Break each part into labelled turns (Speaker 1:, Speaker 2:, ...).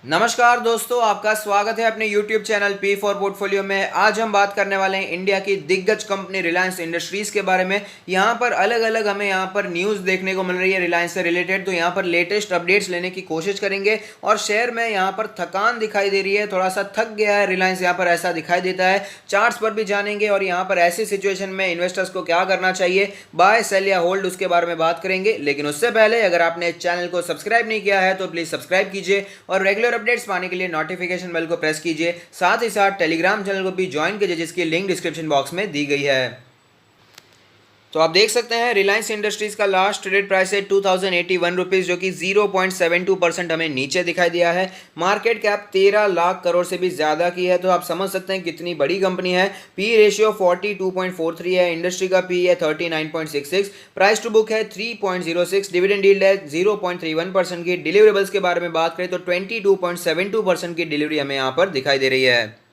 Speaker 1: नमस्कार दोस्तों, आपका स्वागत है अपने YouTube channel P for portfolio में। आज हम बात करने वाले हैं इंडिया की दिग्गज कंपनी रिलायंस इंडस्ट्रीज के बारे में। यहाँ पर अलग अलग हमें यहाँ पर न्यूज़ देखने को मिल रही है रिलायंस से रिलेटेड, तो यहाँ पर लेटेस्ट अपडेट्स लेने की कोशिश करेंगे। और शेयर में यहाँ पर थकान दिखाई दे रही है, थोड़ा सा थक गया है रिलायंस, यहाँ पर ऐसा दिखाई देता है। चार्ट्स पर भी जानेंगे और यहाँ पर ऐसी सिचुएशन में इन्वेस्टर्स को क्या करना चाहिए, बाय सेल या होल्ड, उसके बारे में बात करेंगे। लेकिन उससे पहले अगर आपने चैनल को सब्सक्राइब नहीं किया है तो प्लीज़ सब्सक्राइब कीजिए और रेगुलर अपडेट्स पाने के लिए नोटिफिकेशन बेल को प्रेस कीजिए। साथ ही साथ टेलीग्राम चैनल को भी ज्वाइन कीजिए जिसकी लिंक डिस्क्रिप्शन बॉक्स में दी गई है। तो आप देख सकते हैं रिलायंस इंडस्ट्रीज का लास्ट ट्रेडेड प्राइस है 2081 रुपीज़, जो कि 0.72% हमें नीचे दिखाई दिया है। मार्केट कैप 13 लाख करोड़ से भी ज़्यादा की है, तो आप समझ सकते हैं कितनी बड़ी कंपनी है। पी रेशियो 42.43 है, इंडस्ट्री का पी है 39.66, प्राइस टू बुक है 3.06, डिविडेंड यील्ड है 0.31% की। डिलीवरेबल्स के बारे में बात करें तो 22.72% की डिलीवरी हमें यहाँ पर दिखाई दे रही है।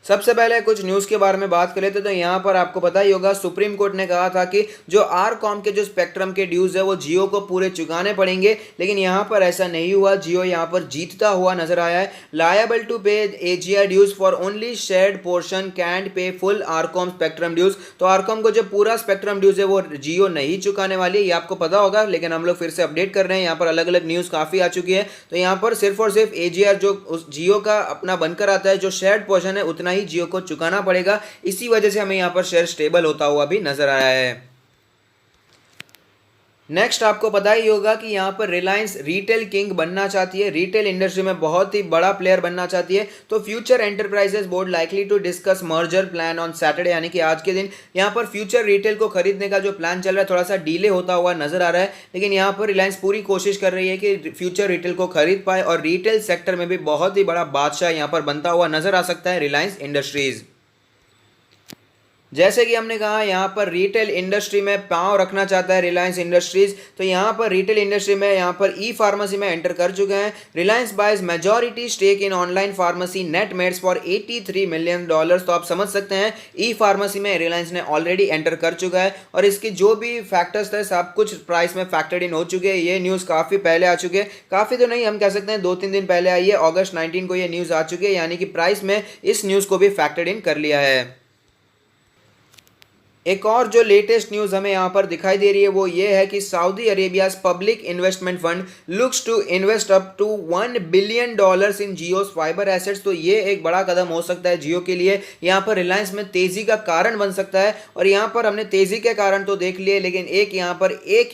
Speaker 1: सबसे पहले कुछ न्यूज़ के बारे में बात कर लेते तो यहाँ पर आपको पता ही होगा, सुप्रीम कोर्ट ने कहा था कि जो आरकॉम के जो स्पेक्ट्रम के ड्यूज है वो जियो को पूरे चुकाने पड़ेंगे, लेकिन यहाँ पर ऐसा नहीं हुआ। जियो यहाँ पर जीतता हुआ नजर आया है। Liable to pay AGR dues for only shared portion can't pay full RCom spectrum dues. तो आरकॉम को जो पूरा स्पेक्ट्रम ड्यूज है वो जियो नहीं चुकाने वाली है, ये आपको पता होगा, लेकिन हम लोग फिर से अपडेट कर रहे हैं। यहाँ पर अलग अलग न्यूज़ काफ़ी आ चुकी है। तो यहाँ पर सिर्फ और सिर्फ एजीआर जो उस जियो का अपना बनकर आता है, जो शेयर्ड पोर्शन है, उतना ही जियो को चुकाना पड़ेगा। इसी वजह से हमें यहां पर शेयर स्टेबल होता हुआ भी नजर आया है। नेक्स्ट आपको पता ही होगा कि यहाँ पर रिलायंस रिटेल किंग बनना चाहती है, रिटेल इंडस्ट्री में बहुत ही बड़ा प्लेयर बनना चाहती है। तो Future Enterprises board likely to discuss merger plan on Saturday, यानी कि आज के दिन यहाँ पर फ्यूचर रिटेल को खरीदने का जो प्लान चल रहा है थोड़ा सा डिले होता हुआ नजर आ रहा है। लेकिन यहाँ पर रिलायंस पूरी कोशिश कर रही है कि फ्यूचर रिटेल को खरीद पाए और रिटेल सेक्टर में भी बहुत ही बड़ा बादशाह यहाँ पर बनता हुआ नजर आ सकता है रिलायंस इंडस्ट्रीज। जैसे कि हमने कहा यहाँ पर रिटेल इंडस्ट्री में पांव रखना चाहता है रिलायंस इंडस्ट्रीज, तो यहाँ पर रिटेल इंडस्ट्री में यहाँ पर ई फार्मेसी में एंटर कर चुके हैं। Reliance buys majority stake in online pharmacy Netmeds for $83 million. तो आप समझ सकते हैं ई फार्मेसी में रिलायंस ने ऑलरेडी एंटर कर चुका है और इसकी जो भी फैक्टर्स थे सब कुछ प्राइस में फैक्टर्ड इन हो चुके हैं। ये न्यूज़ काफ़ी पहले आ चुके हैं, काफ़ी तो नहीं, हम कह सकते हैं 2-3 दिन पहले आई है। अगस्त 19 को ये न्यूज़ आ चुकी है, यानी कि प्राइस में इस न्यूज़ को भी फैक्टर्ड इन कर लिया है। एक और जो लेटेस्ट न्यूज़ हमें यहाँ पर दिखाई दे रही है वो ये है कि Saudi Arabia's public investment fund looks to invest up to $1 billion in Jio's fibre assets. तो ये एक बड़ा कदम हो सकता है जियो के लिए, यहाँ पर रिलायंस में तेजी का कारण बन सकता है। और यहाँ पर हमने तेजी के कारण तो देख लिए, लेकिन एक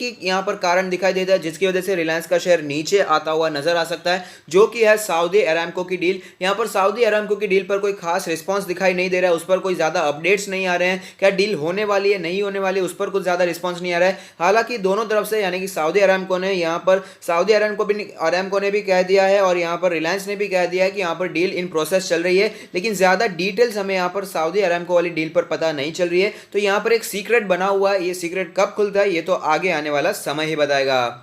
Speaker 1: ही यहाँ पर कारण दिखाई देता है जिसकी वजह से रिलायंस का शेयर नीचे आता हुआ नजर आ सकता है, जो कि है सऊदी अरामको की डील। यहाँ पर सऊदी अरामको की डील पर कोई खास रिस्पॉन्स दिखाई नहीं दे रहा है, उस पर कोई ज्यादा अपडेट्स नहीं आ रहे हैं। क्या डील होने वाली है, नहीं होने वाली, उस पर कुछ ज्यादा रिस्पांस नहीं आ रहा है। हालांकि दोनों तरफ से, यानी कि सऊदी अरामको ने यहाँ पर सऊदी अरामको ने भी कह दिया है और यहाँ पर रिलायंस ने भी कह दिया है कि यहाँ पर डील इन प्रोसेस चल रही है, लेकिन ज्यादा डिटेल्स हमें यहाँ पर सऊदी अरामको वाली डील पर पता नहीं चल रही है। तो यहाँ पर एक सीक्रेट बना हुआ है, ये सीक्रेट कब खुलता है ये तो आगे आने वाला समय ही बताएगा।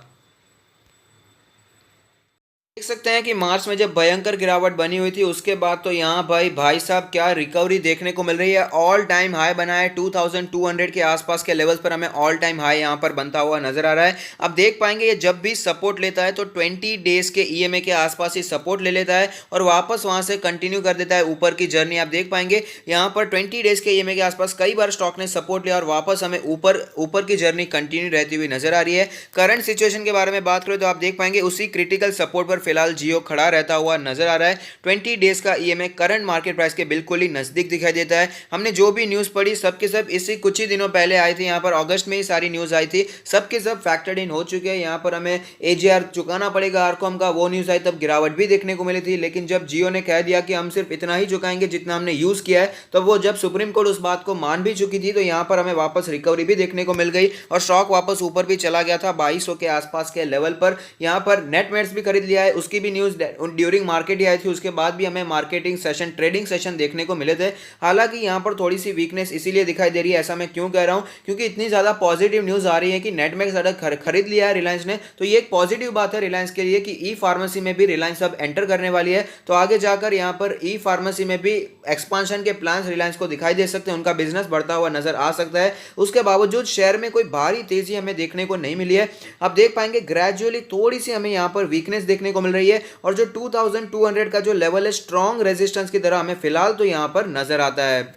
Speaker 1: देख सकते हैं कि मार्च में जब भयंकर गिरावट बनी हुई थी उसके बाद तो यहाँ भाई साहब क्या रिकवरी देखने को मिल रही है। ऑल टाइम हाई बना है 2200 के आसपास के लेवल्स पर हमें ऑल टाइम हाई यहाँ पर बनता हुआ नजर आ रहा है। अब देख पाएंगे ये जब भी सपोर्ट लेता है तो 20 डेज के ईएमए के आसपास ही सपोर्ट ले लेता है और वापस वहां से कंटिन्यू कर देता है ऊपर की जर्नी। आप देख पाएंगे यहाँ पर 20 डेज के ईएमए के आसपास कई बार स्टॉक ने सपोर्ट लिया और वापस हमें ऊपर की जर्नी कंटिन्यू रहती हुई नजर आ रही है। करंट सिचुएशन के बारे में बात करें तो आप देख पाएंगे उसी क्रिटिकल सपोर्ट पर फिलहाल जियो खड़ा रहता हुआ नजर आ रहा है। 20 डेज का ईएमए करंट मार्केट प्राइस के बिल्कुल ही नजदीक दिखाई देता है। हमने जो भी न्यूज़ पढ़ी सबके सब इसी कुछ ही दिनों पहले आई थी, यहाँ पर अगस्त में ही सारी न्यूज़ आई थी, सबके सब फैक्टर्ड इन हो चुके हैं। यहाँ पर हमें एजीआर चुकाना पड़ेगा आरकॉम का, वो न्यूज़ आई तब गिरावट भी देखने को मिली थी। लेकिन जब जियो ने कह दिया कि हम सिर्फ इतना ही चुकाएंगे जितना हमने यूज़ किया है, तो वो जब सुप्रीम कोर्ट उस बात को मान भी चुकी थी तो यहाँ पर हमें वापस रिकवरी भी देखने को मिल गई और स्टॉक वापस ऊपर भी चला गया था 2200 के आसपास के लेवल पर। यहाँ पर नेटमेट्स भी खरीद लिया है, उसकी भी न्यूज़ ड्यूरिंग मार्केट ही आई थी, उसके बाद भी हमें मार्केटिंग सेशन ट्रेडिंग सेशन देखने को मिले थे। हालांकि यहाँ पर थोड़ी सी वीकनेस इसीलिए दिखाई दे रही है, ऐसा मैं क्यों कह रहा हूँ, क्योंकि इतनी ज़्यादा पॉजिटिव न्यूज़ आ रही है कि नेटमैक्स खरीद लिया है रिलायंस ने। तो ये एक पॉजिटिव बात है रिलायंस के लिए कि ई फार्मेसी में भी रिलायंस अब एंटर करने वाली है। तो आगे जाकर यहाँ पर ई फार्मेसी में भी एक्सपांशन के प्लान्स रिलायंस को दिखाई दे सकते हैं, उनका बिजनेस बढ़ता हुआ नजर आ सकता है। उसके बावजूद शेयर में कोई भारी तेजी हमें देखने को नहीं मिली है। आप देख पाएंगे ग्रेजुअली थोड़ी सी हमें यहाँ पर वीकनेस देखने को मिल रही है और जो 2200 का जो लेवल है स्ट्रॉन्ग रेजिस्टेंस की तरह हमें फिलहाल तो यहाँ पर नजर आता है।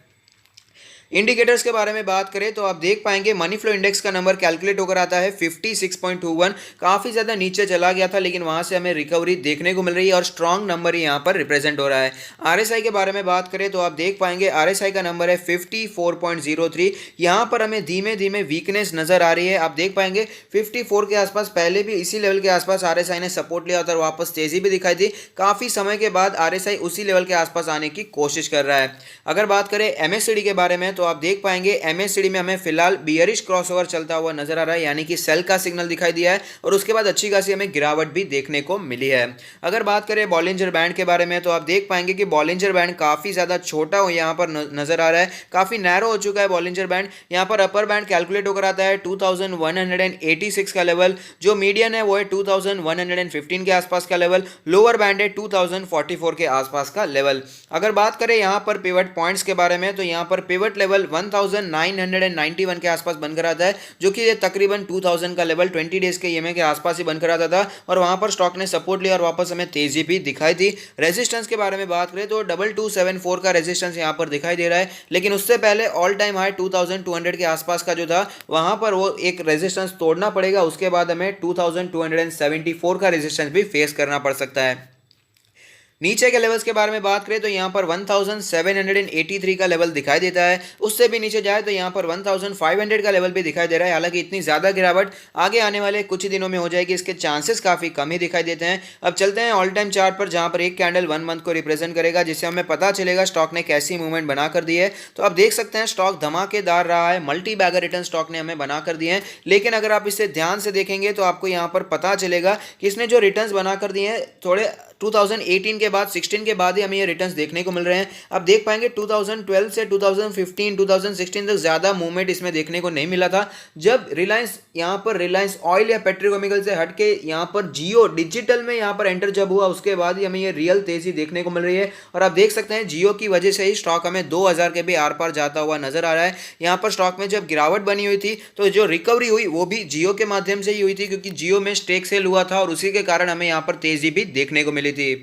Speaker 1: इंडिकेटर्स के बारे में बात करें तो आप देख पाएंगे मनी फ्लो इंडेक्स का नंबर कैलकुलेट होकर आता है 56.21, काफी ज्यादा नीचे चला गया था लेकिन वहां से हमें रिकवरी देखने को मिल रही है और स्ट्रांग नंबर ही यहां पर रिप्रेजेंट हो रहा है। आरएसआई के बारे में बात करें तो आप देख पाएंगे आरएसआई का नंबर है 54.03, यहां पर हमें धीमे धीमे वीकनेस नजर आ रही है। आप देख पाएंगे 54 के आसपास पहले भी इसी लेवल के आसपास आरएसआई ने सपोर्ट लिया और वापस तेजी भी दिखाई थी। काफी समय के बाद आरएसआई उसी लेवल के आसपास आने की कोशिश कर रहा है। अगर बात करें एमएससीडी के बारे में तो आप देख पाएंगे एमएससीडी में हमें फिलहाल बियरिश क्रॉसओवर चलता हुआ नजर आ रहा है, यानी कि सेल का सिग्नल दिखाई दिया है और उसके बाद अच्छी खासी हमें गिरावट भी देखने को मिली है। अगर बात करें बॉलिंजर बैंड के बारे में तो आप देख पाएंगे कि बॉलिंजर बैंड काफी ज्यादा छोटा यहां पर नजर आ रहा है, काफी नैरो हो चुका है बॉलिंजर बैंड। यहां पर अपर बैंड कैलकुलेट होकर आता है 2186 का लेवल, जो मीडियन है वो है 2115 के आसपास का लेवल, लोअर बैंड है 2044 के आसपास का लेवल। अगर बात करें यहां पर पिवट पॉइंट्स के बारे में तो यहां पर पिवट लेवल 1991 के आसपास बनकर आता है, जो कि ये तकरीबन 2000 का लेवल 20 डेज के ईएमए के आसपास ही बनकर आता था और वहां पर स्टॉक ने सपोर्ट लिया और वापस हमें तेजी भी दिखाई थी। रेजिस्टेंस के बारे में बात करें तो 2274 का रेजिस्टेंस यहां पर दिखाई दे रहा है, लेकिन उससे पहले ऑल टाइम हाई 2200 के आसपास का जो था वहां पर वो एक रेजिस्टेंस तोड़ना पड़ेगा, उसके बाद हमें 2274 का रेजिस्टेंस भी फेस करना पड़ सकता है। नीचे के लेवल्स के बारे में बात करें तो यहाँ पर 1783 का लेवल दिखाई देता है, उससे भी नीचे जाए तो यहाँ पर 1500 का लेवल भी दिखाई दे रहा है। हालांकि इतनी ज़्यादा गिरावट आगे आने वाले कुछ ही दिनों में हो जाएगी, इसके चांसेस काफ़ी कम ही दिखाई देते हैं। अब चलते हैं ऑल टाइम चार्ट पर, जहाँ पर एक कैंडल 1 मंथ को रिप्रेजेंट करेगा, जिससे हमें पता चलेगा स्टॉक ने कैसी मूवमेंट बना कर दी है। तो आप देख सकते हैं स्टॉक धमाकेदार रहा है, मल्टी बैगर रिटर्न स्टॉक ने हमें बना कर दिए हैं। लेकिन अगर आप इसे ध्यान से देखेंगे तो आपको यहाँ पर पता चलेगा कि इसने जो रिटर्न्स बना कर दिए हैं थोड़े 2018 के बाद 16 के बाद ही हमें ये रिटर्न्स देखने को मिल रहे हैं। आप देख पाएंगे 2012 से 2015 2016 तक ज़्यादा मूवमेंट इसमें देखने को नहीं मिला था। जब रिलायंस यहाँ पर रिलायंस ऑयल या पेट्रोकेमिकल से हट के यहाँ पर जियो डिजिटल में यहाँ पर एंटर जब हुआ, उसके बाद ही हमें ये रियल तेजी देखने को मिल रही है। और आप देख सकते हैं जियो की वजह से ही स्टॉक हमें 2000 के भी आर पार जाता हुआ नजर आ रहा है। यहाँ पर स्टॉक में जब गिरावट बनी हुई थी तो जो रिकवरी हुई वो भी जियो के माध्यम से ही हुई थी, क्योंकि जियो में स्टेक सेल हुआ था और उसी के कारण हमें यहाँ पर तेजी भी देखने को मिली थी।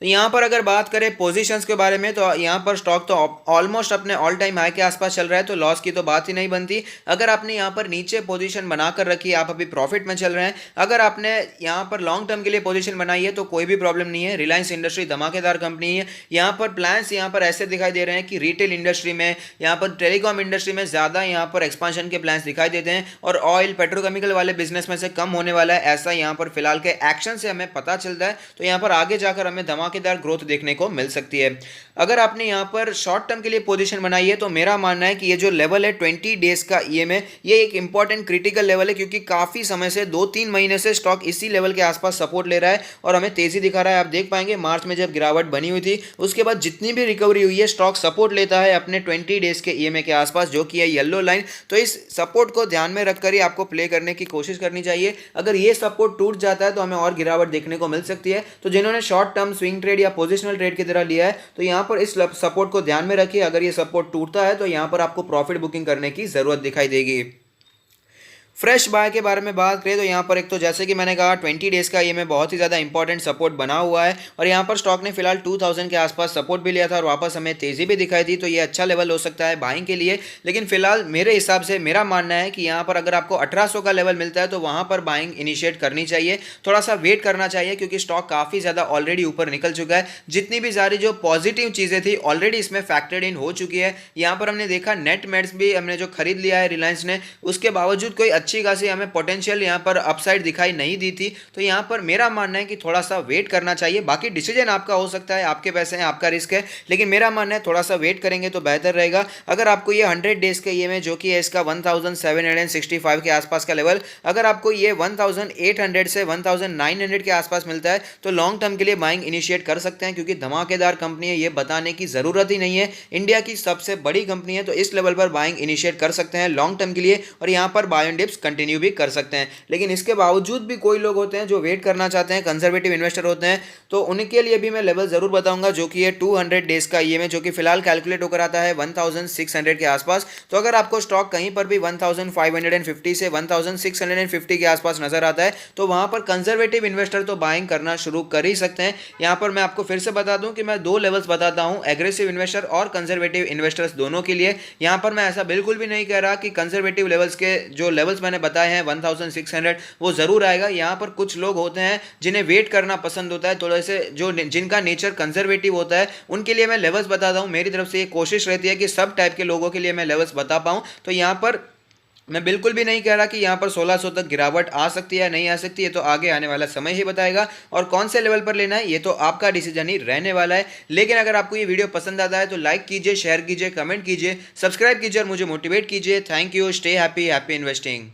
Speaker 1: तो यहाँ पर अगर बात करें पोजीशंस के बारे में तो यहाँ पर स्टॉक तो ऑलमोस्ट अपने ऑल टाइम हाई के आसपास चल रहा है, तो लॉस की तो बात ही नहीं बनती। अगर आपने यहाँ पर नीचे पोजीशन बनाकर रखी है, आप अभी प्रॉफिट में चल रहे हैं, अगर आपने यहाँ पर लॉन्ग टर्म के लिए पोजीशन बनाई है तो कोई भी प्रॉब्लम नहीं है। रिलायंस इंडस्ट्री धमाकेदार कंपनी है। यहाँ पर प्लान्स यहाँ पर ऐसे दिखाई दे रहे हैं कि रिटेल इंडस्ट्री में, यहाँ पर टेलीकॉम इंडस्ट्री में ज़्यादा यहाँ पर एक्सपांशन के प्लान्स दिखाई देते हैं और ऑयल पेट्रोकेमिकल वाले बिजनेस में से कम होने वाला है, ऐसा यहाँ पर फिलहाल के एक्शन से हमें पता चलता है। तो यहाँ पर आगे जाकर हमें धमाकेदार ग्रोथ देखने को मिल सकती है। अगर आपने यहाँ पर शॉर्ट टर्म के लिए पोजीशन बनाई है तो मेरा मानना है कि ये जो लेवल है 20 डेज का ईएमए, ये एक इंपॉर्टेंट क्रिटिकल लेवल है, क्योंकि काफी समय से 2-3 महीने से स्टॉक इसी लेवल के आसपास सपोर्ट ले रहा है और हमें तेजी दिखा रहा है। आप देख पाएंगे मार्च में जब गिरावट बनी हुई थी उसके बाद जितनी भी रिकवरी हुई है स्टॉक सपोर्ट लेता है अपने 20 डेज के ईएमए के आसपास, जो कि है येलो लाइन। तो इस सपोर्ट को ध्यान में रखकर ही आपको प्ले करने की कोशिश करनी चाहिए। अगर ये सपोर्ट टूट जाता है तो हमें और गिरावट देखने को मिल सकती है। तो जिन्होंने शॉर्ट टर्म स्विंग ट्रेड या पोजिशनल ट्रेड की तरह लिया है तो यहाँ पर इस सपोर्ट को ध्यान में रखिए। अगर ये सपोर्ट टूटता है तो यहाँ पर आपको प्रॉफिट बुकिंग करने की जरूरत दिखाई देगी। फ्रेश बाय के बारे में बात करें तो यहाँ पर एक तो जैसे कि मैंने कहा 20 डेज का ये में बहुत ही ज़्यादा इंपॉर्टेंट सपोर्ट बना हुआ है और यहाँ पर स्टॉक ने फिलहाल 2000 के आसपास सपोर्ट भी लिया था और वापस हमें तेज़ी भी दिखाई दी। तो ये अच्छा लेवल हो सकता है बाइंग के लिए, लेकिन फिलहाल मेरे हिसाब से मेरा मानना है कि यहाँ पर अगर आपको 1800 का लेवल मिलता है तो वहाँ पर बाइंग इनिशिएट करनी चाहिए। थोड़ा सा वेट करना चाहिए क्योंकि स्टॉक काफ़ी ज़्यादा ऑलरेडी ऊपर निकल चुका है। जितनी भी सारी जो पॉजिटिव चीज़ें थी ऑलरेडी इसमें फैक्टर्ड इन हो चुकी है। यहाँ पर हमने देखा नेट मेड्स भी हमने जो खरीद लिया है रिलायंस ने, उसके बावजूद कोई अच्छी खासी हमें पोटेंशियल यहाँ पर अपसाइड दिखाई नहीं दी थी। तो यहाँ पर मेरा मानना है कि थोड़ा सा वेट करना चाहिए। बाकी डिसीजन आपका हो सकता है, आपके पैसे हैं, आपका रिस्क है, लेकिन मेरा मानना है थोड़ा सा वेट करेंगे तो बेहतर रहेगा। अगर आपको ये 100 डेज के ये में जो कि है इसका 1765 के आसपास का लेवल, अगर आपको ये 1800 से 1900 के आसपास मिलता है तो लॉन्ग टर्म के लिए बाइंग इनिशिएट कर सकते हैं, क्योंकि धमाकेदार कंपनी है, ये बताने की ज़रूरत ही नहीं है। इंडिया की सबसे बड़ी कंपनी है, तो इस लेवल पर बाइंग इनिशिएट कर सकते हैं लॉन्ग टर्म के लिए। और यहाँ पर buy on dip tips continue भी कर सकते हैं। लेकिन इसके बावजूद भी कोई लोग होते हैं जो वेट करना चाहते हैं, कंजर्वेटिव इन्वेस्टर होते हैं, तो उनके लिए भी मैं लेवल ज़रूर बताऊंगा, जो कि है 200 डेज का ईएमए, जो कि फिलहाल कैलकुलेट होकर आता है 1600 के आसपास। तो अगर आपको स्टॉक कहीं पर भी 1550 से 1650 के आसपास नजर आता है तो वहां पर कंजर्वेटिव इन्वेस्टर तो बाइंग करना शुरू कर ही सकते हैं। यहां पर मैं आपको फिर से बता दूं कि मैं दो लेवल्स बताता हूं, एग्रेसिव इन्वेस्टर और कंजर्वेटिव इन्वेस्टर्स दोनों के लिए। यहां पर मैं ऐसा बिल्कुल भी नहीं कह रहा कि कंजर्वेटिव लेवल्स के जो लेवल्स मैंने बताए हैं 1600 वो जरूर आएगा। यहां पर कुछ लोग होते हैं जिन्हें वेट करना पसंद होता है, थोड़े से जो जिनका नेचर कंजर्वेटिव होता है, उनके लिए मैं लेवल्स बताता हूं। मेरी तरफ से ये कोशिश रहती है कि सब टाइप के लोगों के लिए मैं लेवल्स बता पाऊं। तो यहां पर मैं बिल्कुल भी नहीं कह रहा कि यहां पर 1600 तक गिरावट आ सकती है या नहीं आ सकती है, तो आगे आने वाला समय ही बताएगा। और कौन से लेवल पर लेना है ये तो आपका डिसीजन ही रहने वाला है। लेकिन अगर आपको ये वीडियो पसंद आता है तो लाइक कीजिए, शेयर कीजिए, कमेंट कीजिए, सब्सक्राइब कीजिए और मुझे मोटिवेट कीजिए। Thank you, stay happy, happy investing.